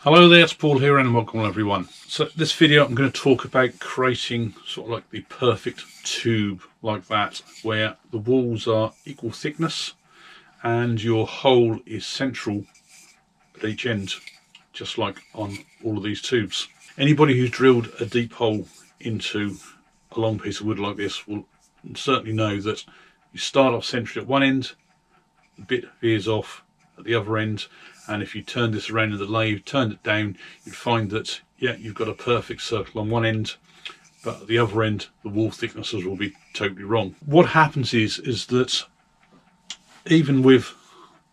Hello there, it's Paul here and welcome everyone. So this video I'm going to talk about creating sort of like the perfect tube like that, where the walls are equal thickness and your hole is central at each end, just like on all of these tubes. Anybody who's drilled a deep hole into a long piece of wood like this will certainly know that you start off centrally at one end, a bit veers off at the other end, and if you turn this around in the lathe, turned it down, you'd find that you've got a perfect circle on one end, but at the other end the wall thicknesses will be totally wrong. What happens is that even with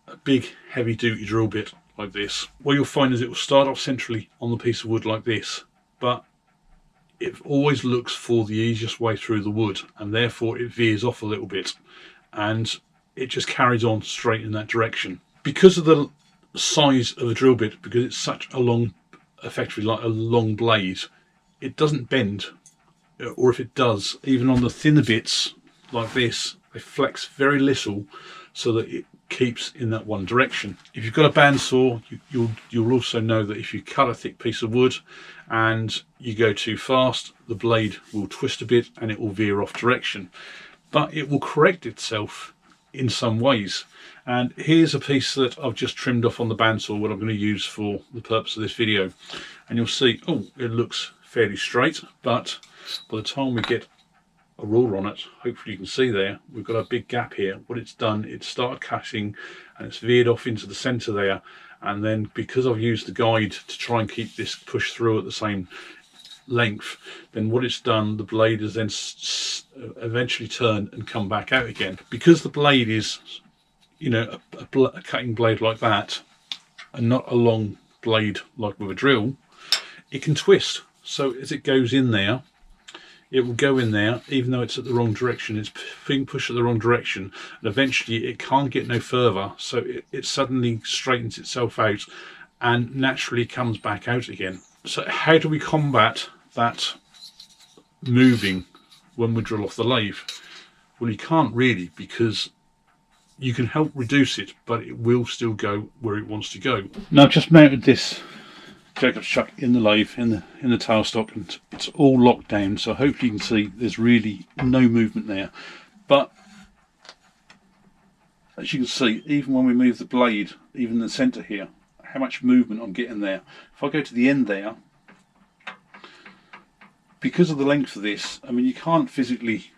a big heavy duty drill bit like this, what you'll find is it will start off centrally on the piece of wood like this, but it always looks for the easiest way through the wood, and therefore it veers off a little bit and it just carries on straight in that direction. Because of the size of the drill bit, because it's such a long, effectively like a long blade, it doesn't bend, or if it does, even on the thinner bits like this, they flex very little so that it keeps in that one direction. If you've got a bandsaw, you'll also know that if you cut a thick piece of wood and you go too fast, the blade will twist a bit and it will veer off direction, but it will correct itself in some ways. And here's a piece that I've just trimmed off on the bandsaw, what I'm going to use for the purpose of this video, and you'll see, oh, it looks fairly straight, but by the time we get a ruler on it, hopefully you can see there, we've got a big gap here. What it's done, it started cutting and it's veered off into the center there, and then because I've used the guide to try and keep this pushed through at the same length, then what it's done, the blade has then eventually turned and come back out again. Because the blade is, you know, a cutting blade like that and not a long blade like with a drill, it can twist. So as it goes in there, it will go in there even though it's at the wrong direction. It's being pushed at the wrong direction, and eventually it can't get no further, so it suddenly straightens itself out and naturally comes back out again. So how do we combat that moving when we drill off the lathe? Well, you can't really, because you can help reduce it, but it will still go where it wants to go. Now I've just mounted this Jacob's chuck in the lathe, in the tailstock, and it's all locked down, so hopefully you can see there's really no movement there. But as you can see, even when we move the blade, even the centre here, how much movement I'm getting there. If I go to the end there, because of the length of this, I mean, you can't physically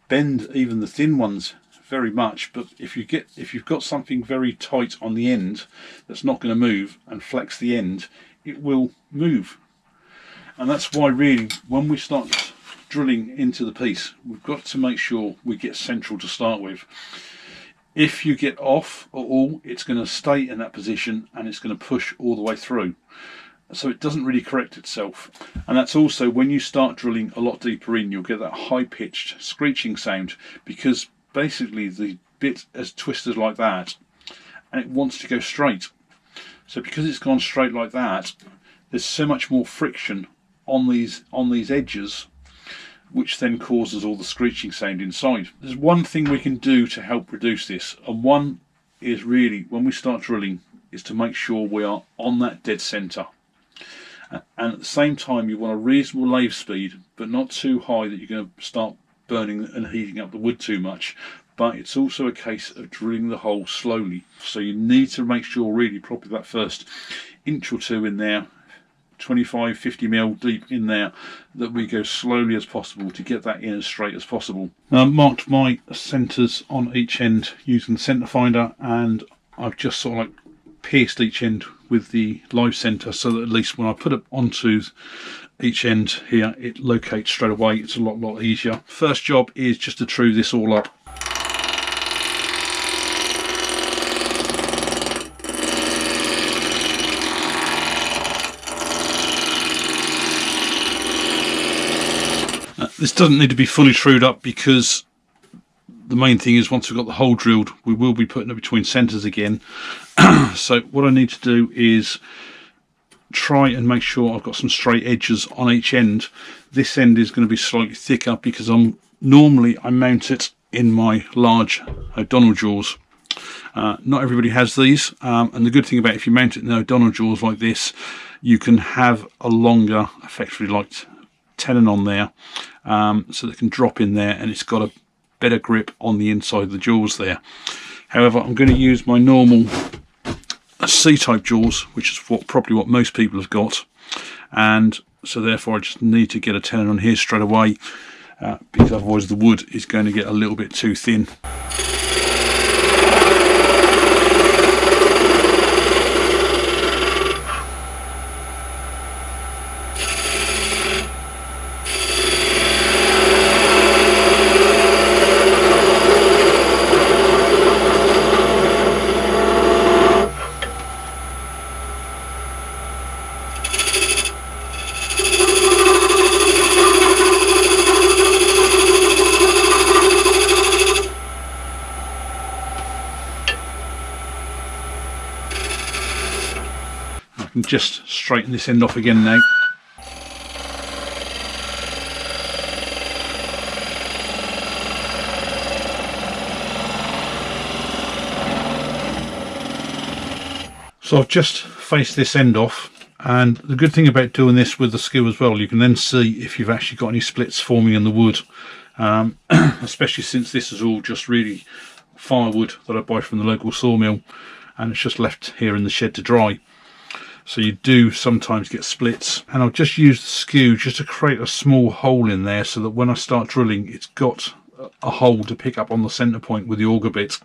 bend even the thin ones very much, but if you've got something very tight on the end that's not going to move and flex the end, it will move. And that's why really when we start drilling into the piece, we've got to make sure we get central to start with. If you get off at all, it's going to stay in that position and it's going to push all the way through, so it doesn't really correct itself. And that's also when you start drilling a lot deeper in, you'll get that high-pitched screeching sound, because basically the bit is twisted like that and it wants to go straight. So because it's gone straight like that, there's so much more friction on these edges, which then causes all the screeching sound inside. There's one thing we can do to help reduce this, and one is really when we start drilling is to make sure we are on that dead center, and at the same time you want a reasonable lathe speed, but not too high that you're going to start burning and heating up the wood too much. But it's also a case of drilling the hole slowly, so you need to make sure really probably that first inch or two in there, 25-50 mil deep in there, that we go slowly as possible to get that in as straight as possible. Now I've marked my centres on each end using the centre finder, and I've just sort of like pierced each end with the live centre, so that at least when I put it onto each end here, it locates straight away. It's a lot easier. First job is just to true this all up. This doesn't need to be fully trued up, because the main thing is once we've got the hole drilled, we will be putting it between centres again. So what I need to do is try and make sure I've got some straight edges on each end. This end is going to be slightly thicker because normally I mount it in my large O'Donnell jaws, Not everybody has these, and the good thing about if you mount it in O'Donnell jaws like this, you can have a longer, effectively like tenon on there, so that it can drop in there and it's got a better grip on the inside of the jaws there. However, I'm going to use my normal C-type jaws, which is probably what most people have got, and so therefore I just need to get a tenon on here straight away, because otherwise the wood is going to get a little bit too thin. I can just straighten this end off again now. So I've just faced this end off, and the good thing about doing this with the skew as well, you can then see if you've actually got any splits forming in the wood, especially since this is all just really firewood that I buy from the local sawmill, and it's just left here in the shed to dry. So you do sometimes get splits, and I'll just use the skew just to create a small hole in there so that when I start drilling it's got a hole to pick up on the centre point with the auger bit.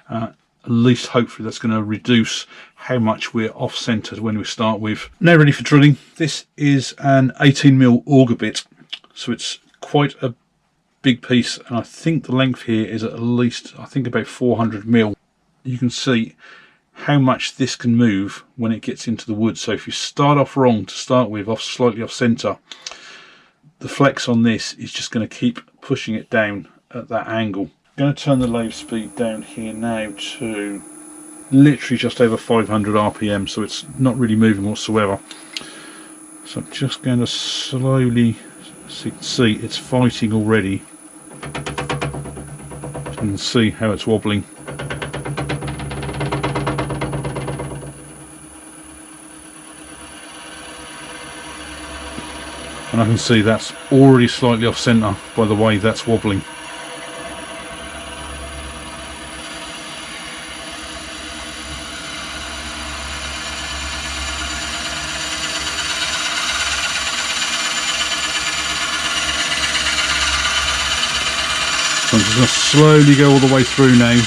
At least hopefully that's going to reduce how much we're off centred when we start with. Now ready for drilling. This is an 18mm auger bit, so it's quite a big piece, and I think the length here is at least, I think, about 400mm. You can see how much this can move when it gets into the wood. So if you start off wrong to start with, slightly off centre, the flex on this is just going to keep pushing it down at that angle. I'm going to turn the lathe speed down here now to literally just over 500 RPM, so it's not really moving whatsoever. So I'm just going to slowly, so you can see it's fighting already. You can see how it's wobbling. And I can see that's already slightly off centre by the way that's wobbling. So I'm just going to slowly go all the way through now.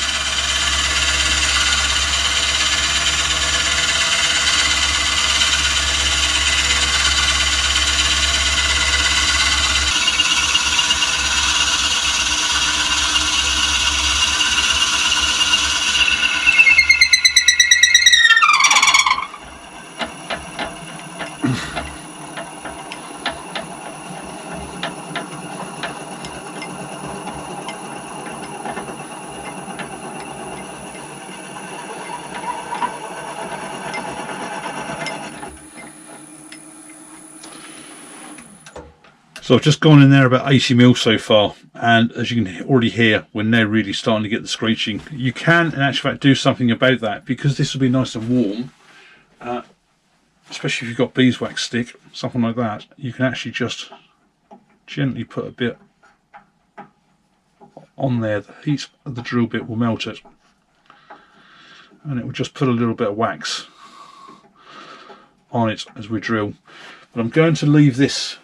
So I've just gone in there about 80mm so far, and as you can already hear, we're now really starting to get the screeching. You can in actual fact do something about that, because this will be nice and warm, especially if you've got beeswax stick, something like that. You can actually just gently put a bit on there. The heat of the drill bit will melt it, and it will just put a little bit of wax on it as we drill. But I'm going to leave this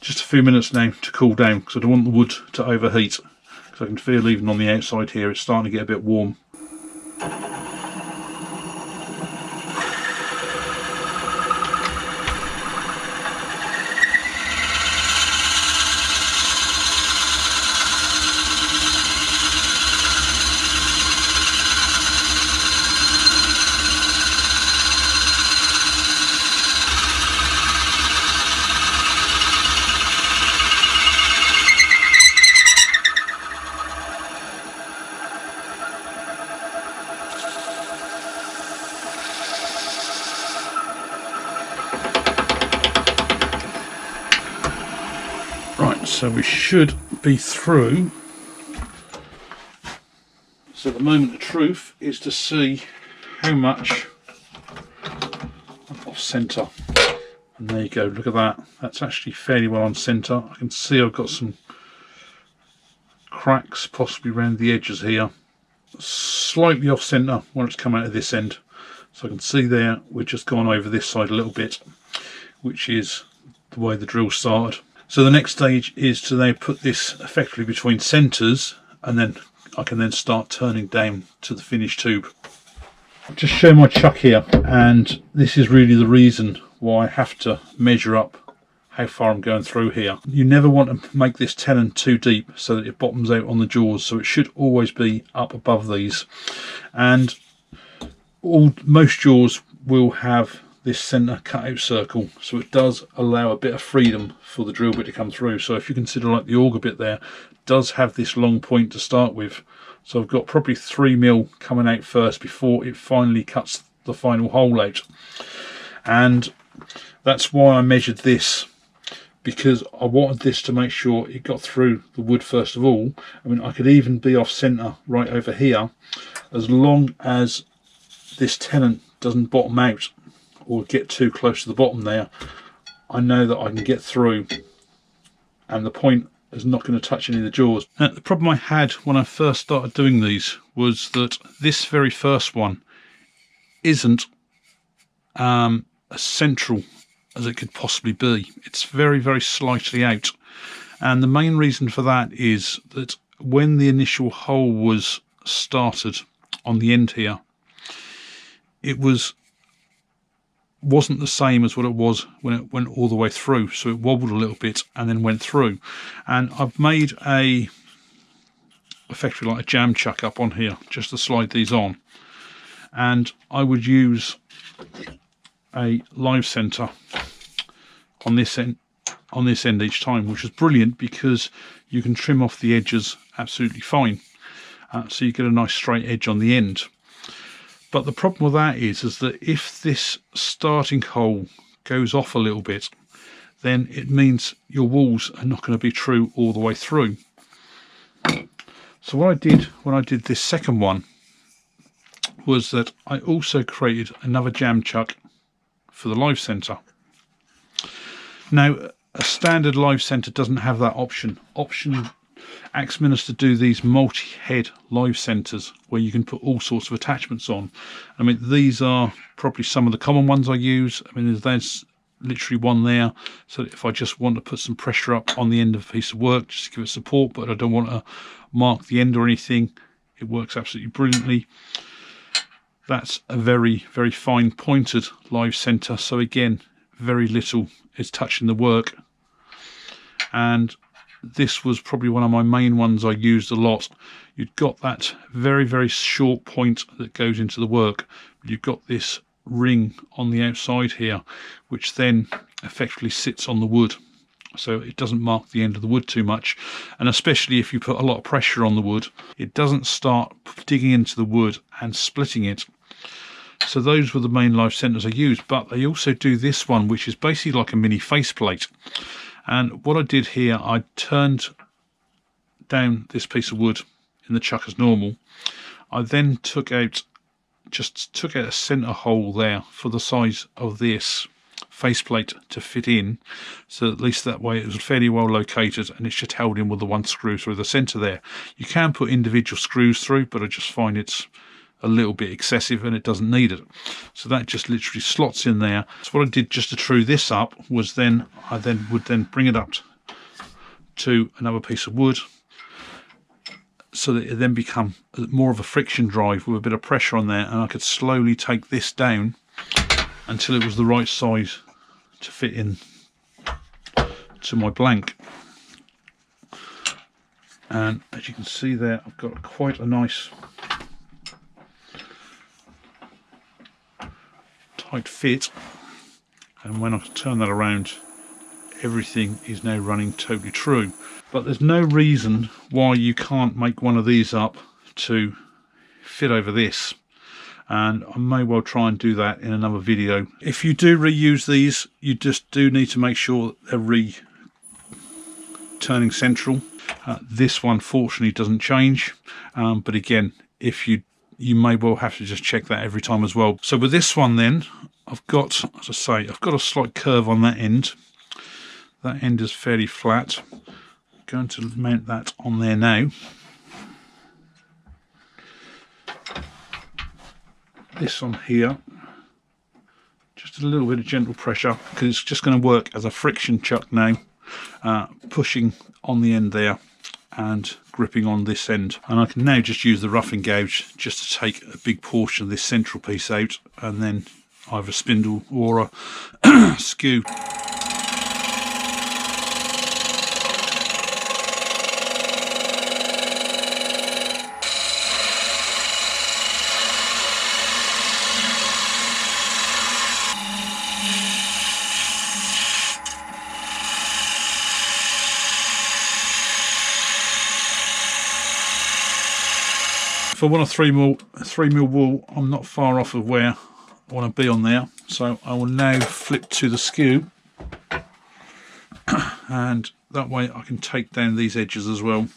just a few minutes now to cool down, because I don't want the wood to overheat, because I can feel even on the outside here it's starting to get a bit warm. So we should be through So the moment of truth is to see how much off centre. And there you go, look at that. That's actually fairly well on centre. I can see I've got some cracks possibly around the edges here. Slightly off centre when it's come out of this end. So I can see there we've just gone over this side a little bit, which is the way the drill started. So the next stage is to then put this effectively between centres, and then I can then start turning down to the finished tube. Just show my chuck here, and this is really the reason why I have to measure up how far I'm going through here. You never want to make this tenon too deep so that it bottoms out on the jaws, so it should always be up above these. And most jaws will have this centre cut out circle, so it does allow a bit of freedom for the drill bit to come through. So if you consider like the auger bit there does have this long point to start with, so I've got probably 3mm coming out first before it finally cuts the final hole out. And that's why I measured this, because I wanted this to make sure it got through the wood first of all. I mean, I could even be off centre right over here, as long as this tenon doesn't bottom out or get too close to the bottom there, I know that I can get through and the point is not going to touch any of the jaws. Now, the problem I had when I first started doing these was that this very first one isn't as central as it could possibly be. It's very, very slightly out, and the main reason for that is that when the initial hole was started on the end here, it wasn't the same as what it was when it went all the way through, so it wobbled a little bit and then went through. And I've made effectively like a jam chuck up on here just to slide these on, and I would use a live center on this end each time, which is brilliant because you can trim off the edges absolutely fine, so you get a nice straight edge on the end. But the problem with that is that if this starting hole goes off a little bit, then it means your walls are not going to be true all the way through. So what I did when I did this second one was that I also created another jam chuck for the live center. Now, a standard live center doesn't have that option. Axminster do these multi-head live centers where you can put all sorts of attachments on. I mean, these are probably some of the common ones I use. I mean, there's literally one there, so that if I just want to put some pressure up on the end of a piece of work just to give it support, but I don't want to mark the end or anything, it works absolutely brilliantly. That's a very, very fine pointed live center, so again, very little is touching the work. And this was probably one of my main ones I used a lot. You've got that very, very short point that goes into the work. You've got this ring on the outside here, which then effectively sits on the wood, so it doesn't mark the end of the wood too much. And especially if you put a lot of pressure on the wood, it doesn't start digging into the wood and splitting it. So those were the main live centers I used, but they also do this one, which is basically like a mini faceplate. And what I did here, I turned down this piece of wood in the chuck as normal. I then took out a center hole there for the size of this faceplate to fit in, so at least that way it was fairly well located and it's just held in with the one screw through the center there. You can put individual screws through, but I just find it's a little bit excessive and it doesn't need it. So that just literally slots in there. So what I did just to true this up was I would then bring it up to another piece of wood, so that it then become more of a friction drive with a bit of pressure on there, and I could slowly take this down until it was the right size to fit in to my blank. And as you can see there, I've got quite a nice tight fit, and when I turn that around, everything is now running totally true. But there's no reason why you can't make one of these up to fit over this, and I may well try and do that in another video. If you do reuse these, you just do need to make sure they're turning central. This one fortunately doesn't change, but again, if you may well have to just check that every time as well. So with this one then, I've got, as I say, I've got a slight curve on that end. That end is fairly flat. I'm going to mount that on there now. This on here, just a little bit of gentle pressure, because it's just going to work as a friction chuck now, pushing on the end there and gripping on this end. And I can now just use the roughing gouge just to take a big portion of this central piece out, and then either a spindle or a skew. If I want a 3mm wool, I'm not far off of where I want to be on there. So I will now flip to the skew, and that way I can take down these edges as well.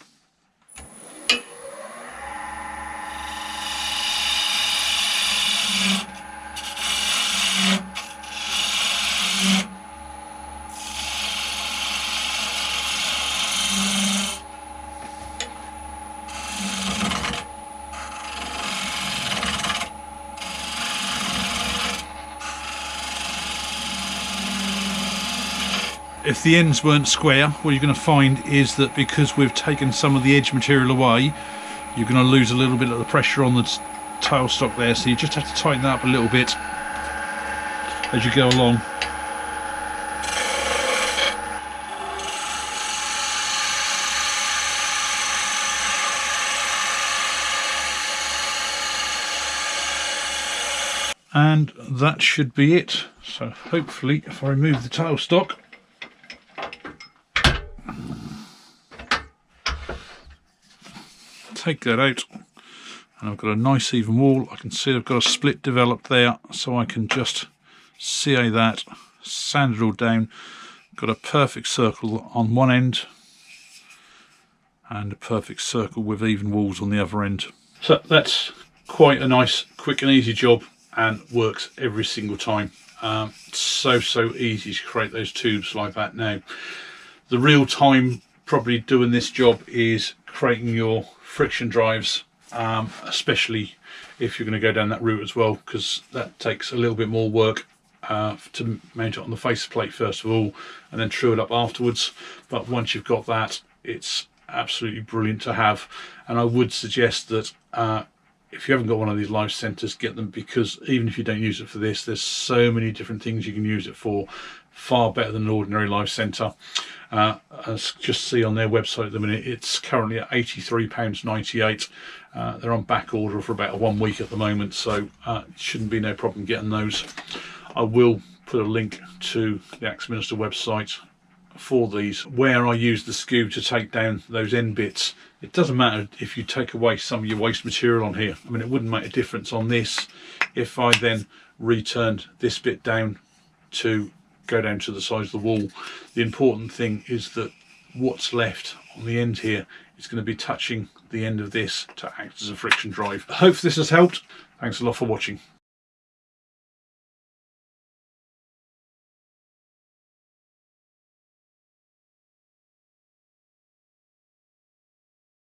If the ends weren't square, what you're going to find is that because we've taken some of the edge material away, you're going to lose a little bit of the pressure on the tailstock there, so you just have to tighten that up a little bit as you go along. And that should be it. So hopefully, if I remove the tailstock, take that out, and I've got a nice even wall. I can see I've got a split developed there, so I can just CA that, sand it all down. Got a perfect circle on one end and a perfect circle with even walls on the other end. So that's quite a nice, quick and easy job, and works every single time. So easy to create those tubes like that now. The real time probably doing this job is creating your friction drives, especially if you're going to go down that route as well, because that takes a little bit more work to mount it on the faceplate first of all, and then true it up afterwards. But once you've got that, it's absolutely brilliant to have. And I would suggest that if you haven't got one of these live centers, get them, because even if you don't use it for this, there's so many different things you can use it for, far better than an ordinary live center. As just see on their website at the minute, it's currently at £83.98. They're on back order for about 1 week at the moment, so it shouldn't be no problem getting those. I will put a link to the Axminster website for these, where I use the skew to take down those end bits. It doesn't matter if you take away some of your waste material on here. I mean, it wouldn't make a difference on this if I then returned this bit down to go down to the size of the wall. The important thing is that what's left on the end here is going to be touching the end of this to act as a friction drive. I hope this has helped. Thanks a lot for watching.